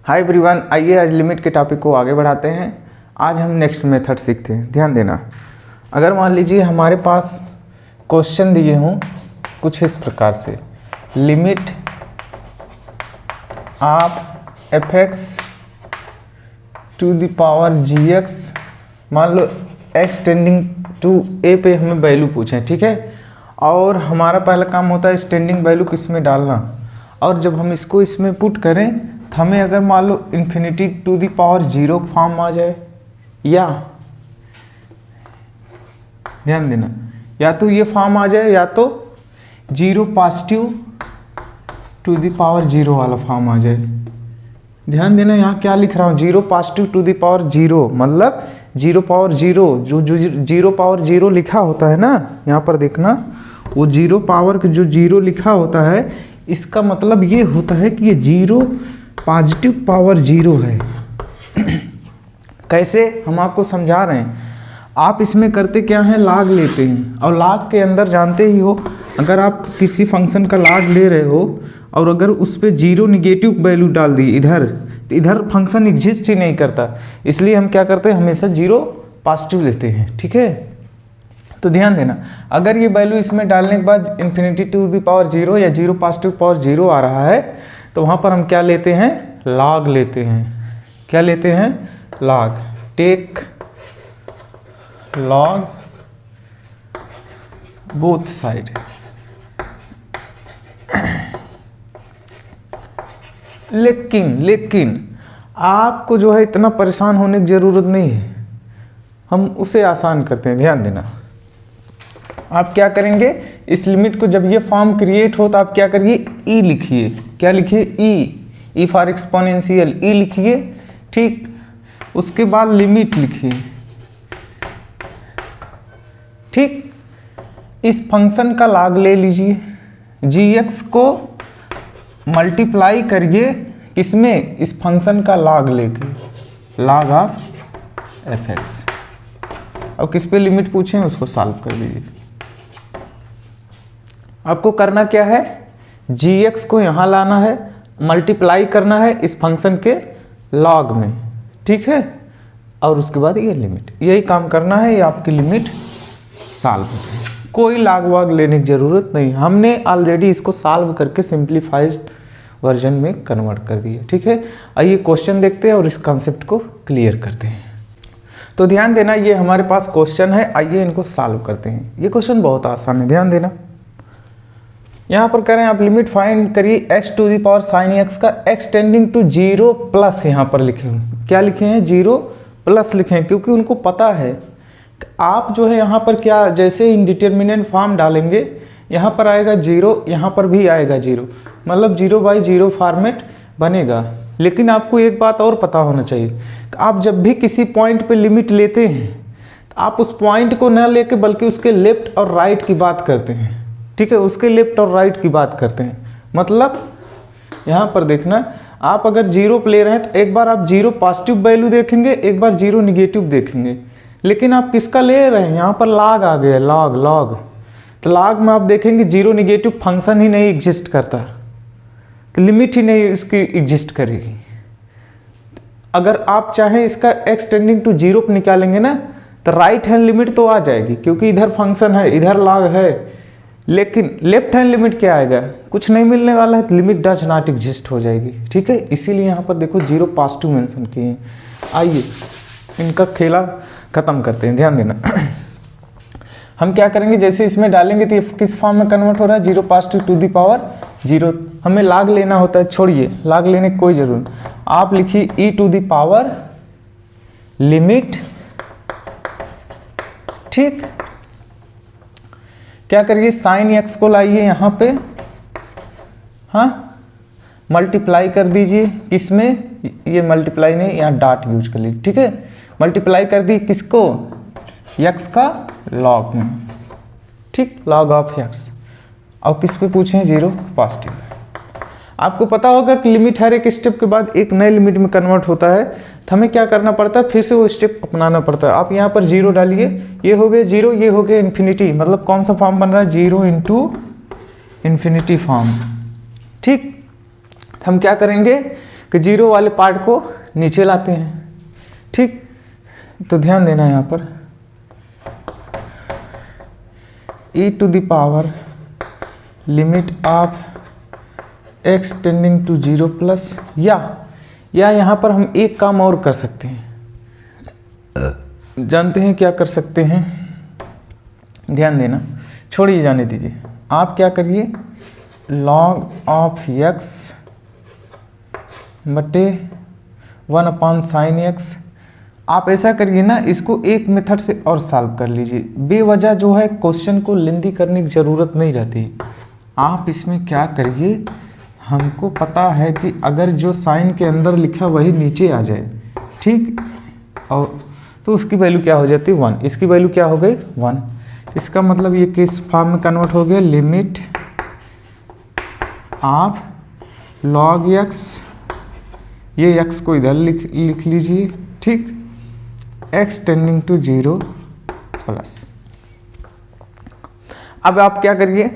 Hi everyone, आइए आज limit के टॉपिक को आगे बढ़ाते हैं। आज हम नेक्स्ट मेथड सीखते हैं। ध्यान देना, अगर मान लीजिए हमारे पास क्वेश्चन दिए हों कुछ इस प्रकार से, limit of fx to the power gx, मान लो x टेंडिंग टू a पे हमें वैल्यू पूछें, ठीक है। और हमारा पहला काम होता है स्टैंडिंग वैल्यू किस में डालना, और जब हम इसको इसमें पुट करें तो हमें अगर मान लो infinity to the power 0 form आ जाए, या ध्यान देना, या तो ये फॉर्म आ जाए या तो 0 पॉजिटिव टू द पावर 0 वाला फॉर्म आ जाए। ध्यान देना, यहाँ क्या लिख रहा हूँ, 0 पॉजिटिव टू द पावर 0, मतलब 0 पावर 0, जो 0 पावर 0 लिखा होता है ना, यहाँ पर देखना, वो 0 पावर जो 0 लिखा होता है, इसका मतलब ये होता है कि ये 0 पॉजिटिव पावर 0 है। कैसे, हम आपको समझा रहे हैं। आप इसमें करते क्या हैं, लॉग लेते हैं, और लॉग के अंदर जानते ही हो, अगर आप किसी फंक्शन का लॉग ले रहे हो और अगर उस पर 0 निगेटिव वैल्यू डाल दी इधर, तो इधर फंक्शन एग्जिस्ट ही नहीं करता। इसलिए हम क्या करते हैं, हमेशा 0 पॉजिटिव लेते हैं, ठीक है। तो ध्यान देना, अगर ये वैल्यू इसमें डालने के बाद इन्फिनिटी टू द पावर 0 या 0 पॉजिटिव पावर 0 आ रहा है, तो वहाँ पर हम क्या लेते हैं, लॉग लेते हैं। क्या लेते हैं, log. Take log both side. लेकिन आपको जो है इतना परेशान होने की ज़रूरत नहीं है, हम उसे आसान करते हैं। ध्यान देना, आप क्या करेंगे, इस लिमिट को जब ये फॉर्म क्रिएट हो तो आप क्या करिए, ई लिखिए। क्या लिखिए, ई फॉर एक्सपोनेंशियल, ई लिखिए, ठीक। उसके बाद लिमिट लिखिए, ठीक। इस फंक्शन का लॉग ले लीजिए, gx को मल्टीप्लाई करिए किसमें, इस फंक्शन का लॉग लेके, लॉग ऑफ fx। अब किस पे लिमिट पूछें उसको सॉल्व कर लीजिए। आपको करना क्या है, gx को यहाँ लाना है, मल्टीप्लाई करना है इस फंक्शन के लॉग में, ठीक है। और उसके बाद ये लिमिट, यही काम करना है, ये आपकी लिमिट सॉल्व हो जाएगी। कोई लॉग वाग लेने की ज़रूरत नहीं, हमने ऑलरेडी इसको सॉल्व करके सिंप्लीफाइड वर्जन में कन्वर्ट कर दिया, ठीक है। आइए क्वेश्चन देखते हैं और इस कॉन्सेप्ट को क्लियर करते हैं। तो ध्यान देना, ये हमारे पास क्वेश्चन है, आइए इनको सॉल्व करते हैं। ये क्वेश्चन बहुत आसान है, ध्यान देना। यहाँ पर करें, आप लिमिट फाइंड करिए x to the power sine x का, x टेंडिंग टू 0 प्लस, यहाँ पर लिखे हैं, क्या लिखे हैं, 0 प्लस लिखे हैं, क्योंकि उनको पता है कि आप जो है यहाँ पर क्या, जैसे इंडिटरमिनेंट फॉर्म डालेंगे, यहाँ पर आएगा 0, यहाँ पर भी आएगा 0, मतलब 0/0 फॉर्मेट बनेगा। लेकिन आपको एक बात और पता होना चाहिए कि आप जब भी किसी पॉइंट पे लिमिट लेते हैं तो आप उस पॉइंट को न लेके बल्कि उसके लेफ्ट और राइट की बात करते हैं, ठीक है। उसके लेफ्ट और राइट की बात करते हैं, मतलब यहाँ पर देखना, आप अगर 0 पे ले रहे हैं तो एक बार आप 0 पॉजिटिव वैल्यू देखेंगे, एक बार 0 निगेटिव देखेंगे। लेकिन आप किसका ले रहे हैं, यहाँ पर लॉग आ गया, लॉग। तो लॉग में आप देखेंगे 0 निगेटिव फंक्शन ही नहीं एग्जिस्ट करता, तो लिमिट ही नहीं इसकी एग्जिस्ट करेगी। अगर आप चाहें इसका x टेंडिंग टू 0 पे निकालेंगे ना, तो राइट हैंड लिमिट तो आ जाएगी, क्योंकि इधर फंक्शन है, इधर लॉग है। लेकिन लेफ्ट हैंड लिमिट क्या आएगा, कुछ नहीं मिलने वाला है, लिमिट डज नॉट एग्जिस्ट हो जाएगी, ठीक है। इसीलिए यहाँ पर देखो 0 पॉजिटिव मेंशन किए हैं। आइए इनका खेला खत्म करते हैं। ध्यान देना, हम क्या करेंगे, जैसे इसमें डालेंगे तो ये किस फॉर्म में कन्वर्ट हो रहा है, 0 पॉजिटिव टू दी पावर 0। हमें लॉग लेना होता है, छोड़िए लॉग लेने की कोई जरूरत नहीं, आप लिखिए e to the power limit, ठीक। क्या करिए, साइन x को लाइए यहाँ पे, हाँ, मल्टीप्लाई कर दीजिए किसमें, ये मल्टीप्लाई नहीं, यहाँ डॉट यूज कर लीजिए, ठीक है। मल्टीप्लाई कर दी किसको, x का लॉग में, ठीक, लॉग ऑफ x। और किस पे पूछे, 0 पॉजिटिव। आपको पता होगा कि लिमिट हर एक स्टेप के बाद एक नए लिमिट में कन्वर्ट होता है, तो हमें क्या करना पड़ता है, फिर से वो स्टेप अपनाना पड़ता है। आप यहाँ पर 0 डालिए, ये हो गए 0, ये हो गए इन्फिनिटी, मतलब कौन सा फॉर्म बन रहा है, 0 इंटू इन्फिनिटी फॉर्म, ठीक। हम क्या करेंगे, कि जीरो वाले पार्ट को नीचे लाते हैं। ठीक, तो ध्यान देना यहाँ पर e to the power limit of x tending to 0 plus, या यहाँ पर हम एक काम और कर सकते हैं, जानते हैं क्या कर सकते हैं, ध्यान देना, छोड़िए जाने दीजिए। आप क्या करिए, log ऑफ x बटे 1/sin x, आप ऐसा करिए ना, इसको एक मेथड से और सॉल्व कर लीजिए। बेवजह जो है क्वेश्चन को लेंदी करने की ज़रूरत नहीं रहती। आप इसमें क्या करिए, हमको पता है कि अगर जो साइन के अंदर लिखा वही नीचे आ जाए, ठीक, और तो उसकी वैल्यू क्या हो जाती है 1, इसकी वैल्यू क्या हो गई 1। इसका मतलब ये किस फॉर्म में कन्वर्ट हो गया, लिमिट आप log x, ये x को इधर लिख लीजिए, ठीक, x टेंडिंग टू 0 प्लस। अब आप क्या करिए,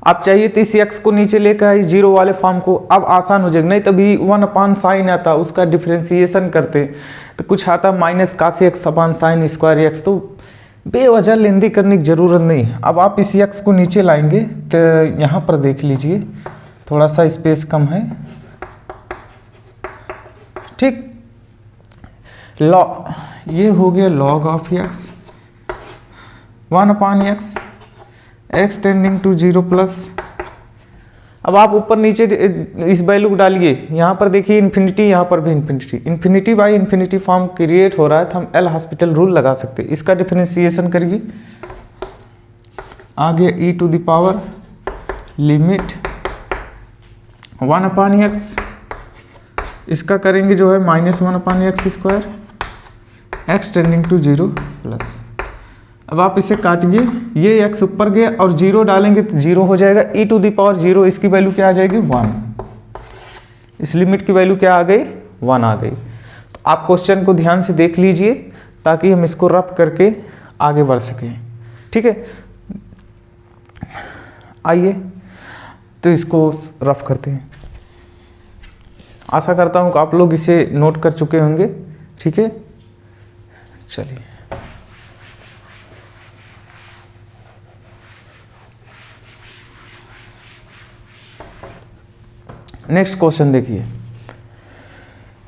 आप चाहिए तो इस x को नीचे लेकर आइए जीरो वाले फॉर्म को, अब आसान हो जाएगा। नहीं तभी 1/sin आता, उसका डिफ्रेंसिएशन करते तो कुछ आता minus Kashi x/sin square x, तो बेवजह लेंदी करने की ज़रूरत नहीं है। अब आप इस x को नीचे लाएंगे तो यहाँ पर देख लीजिए थोड़ा सा स्पेस कम है, ठीक, ये हो गया log of x 1/x x tending to 0 plus. अब आप ऊपर नीचे इस वैल्यू को डालिए, यहाँ पर देखिए इन्फिनिटी, यहाँ पर भी infinity, infinity by infinity form create हो रहा है, तो हम एल हॉस्पिटल रूल लगा सकते हैं। इसका डिफरेंशिएशन करिए, आगे e to the power limit 1/x, इसका करेंगे जो है -1/x square x tending to 0 plus. अब आप इसे काटिए, ये x ऊपर गया और 0 डालेंगे तो 0 हो जाएगा, e टू द पावर 0, इसकी वैल्यू क्या आ जाएगी 1, इस लिमिट की वैल्यू क्या आ गई 1 आ गई। तो आप क्वेश्चन को ध्यान से देख लीजिए ताकि हम इसको रफ करके आगे बढ़ सकें, ठीक है। आइए तो इसको रफ करते हैं। आशा करता हूँ कि आप लोग इसे नोट कर चुके होंगे, ठीक है। चलिए नेक्स्ट क्वेश्चन देखिए,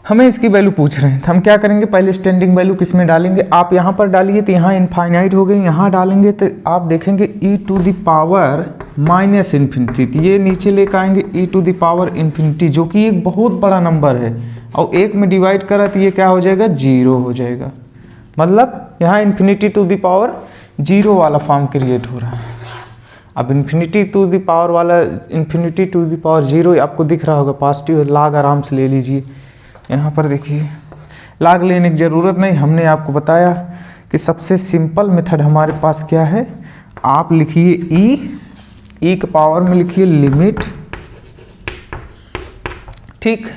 हमें इसकी वैल्यू पूछ रहे हैं, तो हम क्या करेंगे, पहले स्टैंडिंग वैल्यू किस में डालेंगे, आप यहाँ पर डालिए तो यहाँ इनफाइनाइट हो गई, यहाँ डालेंगे तो आप देखेंगे e to the power minus infinity, तो ये नीचे लेकर आएंगे e to the power infinity, जो कि एक बहुत बड़ा नंबर है, और एक में डिवाइड करा तो ये क्या हो जाएगा 0 हो जाएगा। मतलब यहाँ इन्फिनिटी टू द पावर 0 वाला फॉर्म क्रिएट हो रहा है। अब इन्फिनिटी टू द पावर वाला, इन्फिनिटी टू द पावर 0 आपको दिख रहा होगा, पॉजिटिव लाग आराम से ले लीजिए। यहाँ पर देखिए लाग लेने की ज़रूरत नहीं, हमने आपको बताया कि सबसे सिंपल मेथड हमारे पास क्या है, आप लिखिए e के पावर में लिखिए लिमिट, ठीक,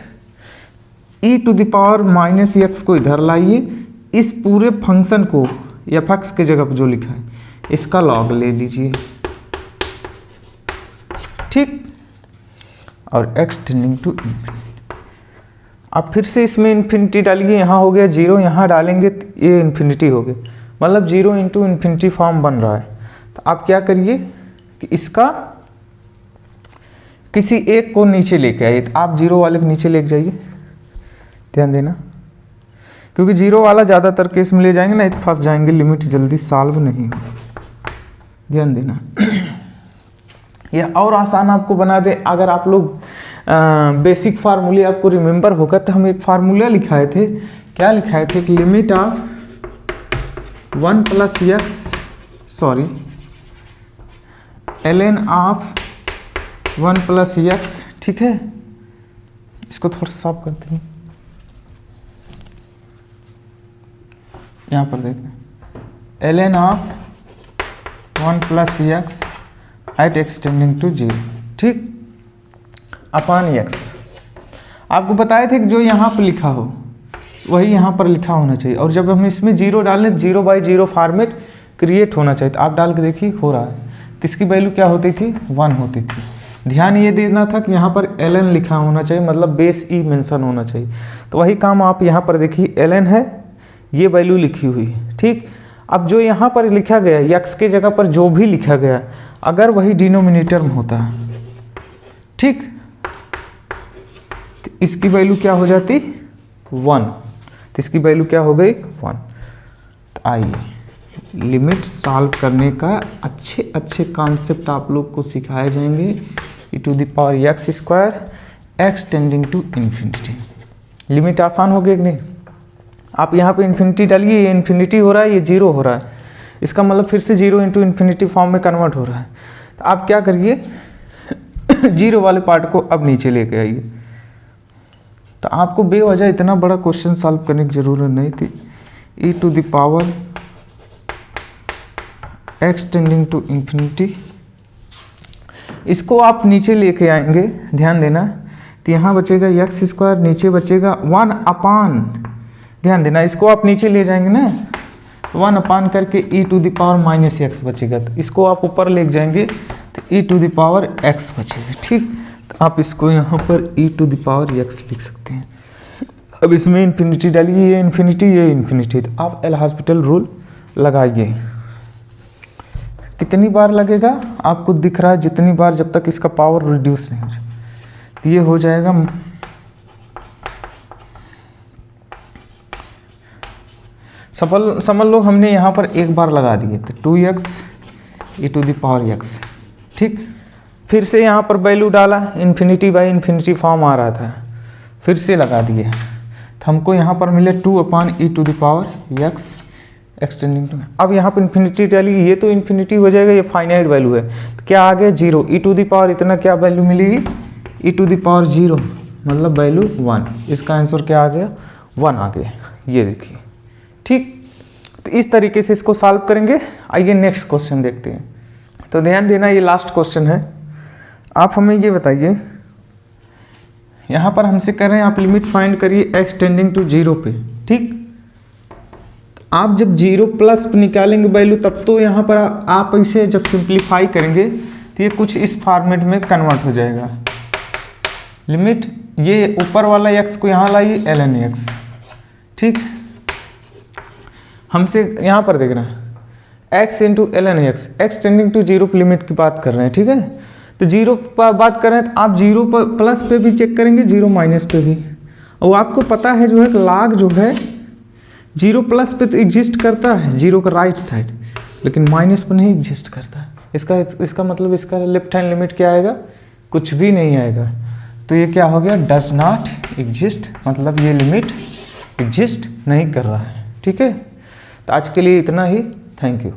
e to the power -x को इधर लाइए, इस पूरे फंक्शन को f(x) के जगह पर जो लिखा है इसका लॉग ले लीजिए, ठीक, और x टेंडिंग टू इन्फिनिटी। अब फिर से इसमें इन्फिनिटी डालिए, यहाँ हो गया 0, यहाँ डालेंगे तो ये इन्फिनिटी हो गया, मतलब 0 इंटू इन्फिनिटी फॉर्म बन रहा है। तो आप क्या करिए कि इसका किसी एक को नीचे लेके आइए, तो आप 0 वाले को नीचे लेके जाइए, ध्यान देना, क्योंकि 0 वाला ज़्यादातर केस में ले जाएंगे ना तो फंस जाएंगे, लिमिट जल्दी सॉल्व नहीं होगा, ध्यान देना। यह और आसान आपको बना दे, अगर आप लोग बेसिक फार्मूले आपको रिमेंबर होगा तो हम एक फार्मूला लिखाए थे, क्या लिखाए थे कि limit of 1 plus x, sorry ln of 1 plus x, ठीक है, इसको थोड़ा साफ करते हैं, यहाँ पर देखें ln of 1 plus x at x tending to 0, ठीक, अपॉन x। आपको बताए थे कि जो यहाँ पर लिखा हो वही यहाँ पर लिखा होना चाहिए, और जब हम इसमें 0 डालें 0/0 फॉर्मेट क्रिएट होना चाहिए, तो आप डाल के देखिए हो रहा है। तो इसकी वैल्यू क्या होती थी 1 होती थी, ध्यान ये देना था कि यहाँ पर ln लिखा होना चाहिए, मतलब बेस ई मेंशन होना चाहिए। तो वही काम आप यहाँ पर देखिए, ln है, ये वैल्यू लिखी हुई है, ठीक। अब जो यहाँ पर लिखा गया x के जगह पर जो भी लिखा गया, अगर वही डिनोमिनेटर में होता है, ठीक, तो इसकी वैल्यू क्या हो जाती 1, तो इसकी वैल्यू क्या हो गई 1। तो आइए लिमिट सॉल्व करने का अच्छे अच्छे कॉन्सेप्ट आप लोग को सिखाए जाएंगे। e⁻x² x tending to infinity. Limit आसान हो गई कि नहीं? आप यहाँ पे इन्फिनिटी डालिए, ये इन्फिनिटी हो रहा है, ये 0 हो रहा है, इसका मतलब फिर से 0 इंटू इन्फिनिटी फॉर्म में कन्वर्ट हो रहा है। तो आप क्या करिए 0 वाले पार्ट को अब नीचे लेके आइए। तो आपको बेवजह इतना बड़ा क्वेश्चन सॉल्व करने की ज़रूरत नहीं थी। e⁻x टेंडिंग टू इन्फिनिटी, इसको आप नीचे लेके आएंगे, ध्यान देना। तो यहाँ बचेगा x², नीचे बचेगा 1/, ध्यान देना, इसको आप नीचे ले जाएंगे ना, 1/, करके e⁻−x बचेगा। तो इसको आप ऊपर ले जाएंगे तो e⁻x बचेगा, ठीक। तो आप इसको यहाँ पर e⁻x लिख सकते हैं। अब इसमें इन्फिनिटी डालिए, ये इन्फिनिटी, तो आप एल हॉस्पिटल रूल लगाइए। कितनी बार लगेगा आपको दिख रहा है, जितनी बार जब तक इसका पावर रिड्यूस नहीं हो जाए। तो ये हो जाएगा समझ लो हमने यहाँ पर एक बार लगा दिए, तो 2x e⁻x, ठीक। फिर से यहाँ पर वैल्यू डाला, इन्फिनिटी फॉर्म आ रहा था, फिर से लगा दिए, तो हमको यहाँ पर मिले 2/e⁻x एक्सटेंडिंग टू। अब यहाँ पर इन्फिनिटी डाली, ये तो इन्फिनिटी हो जाएगा, ये फाइनाइट वैल्यू है, तो क्या आ गया 0, e⁻, इतना क्या वैल्यू मिलेगी e⁻0, मतलब वैल्यू 1। इसका आंसर क्या आ गया 1 आ गया, ये देखिए, ठीक। तो इस तरीके से इसको सॉल्व करेंगे। आइए नेक्स्ट क्वेश्चन देखते हैं। तो ध्यान देना, ये लास्ट क्वेश्चन है। आप हमें ये बताइए, यहाँ पर हमसे कह रहे हैं आप लिमिट फाइंड करिए x टेंडिंग टू 0 पे, ठीक। आप जब 0+ पे निकालेंगे वैल्यू, तब तो यहाँ पर आप इसे जब सिंप्लीफाई करेंगे तो ये कुछ इस फॉर्मेट में कन्वर्ट हो जाएगा। लिमिट, ये ऊपर वाला x को यहाँ लाइए ln x, ठीक। हमसे यहाँ पर देखना x into ln x tending to 0 पे लिमिट की बात कर रहे हैं, ठीक है। तो 0 पर बात कर रहे हैं, तो आप 0+ पे भी चेक करेंगे, 0- पे भी। और आपको पता है जो है log जो है 0+ पे तो एग्जिस्ट करता है, 0 का राइट साइड, लेकिन माइनस पे नहीं एग्जिस्ट करता है। इसका मतलब इसका लेफ्ट हैंड लिमिट क्या आएगा, कुछ भी नहीं आएगा। तो ये क्या हो गया, डज नॉट एग्जिस्ट, मतलब ये लिमिट एग्जिस्ट नहीं कर रहा है, ठीक है। तो आज के लिए इतना ही, थैंक यू।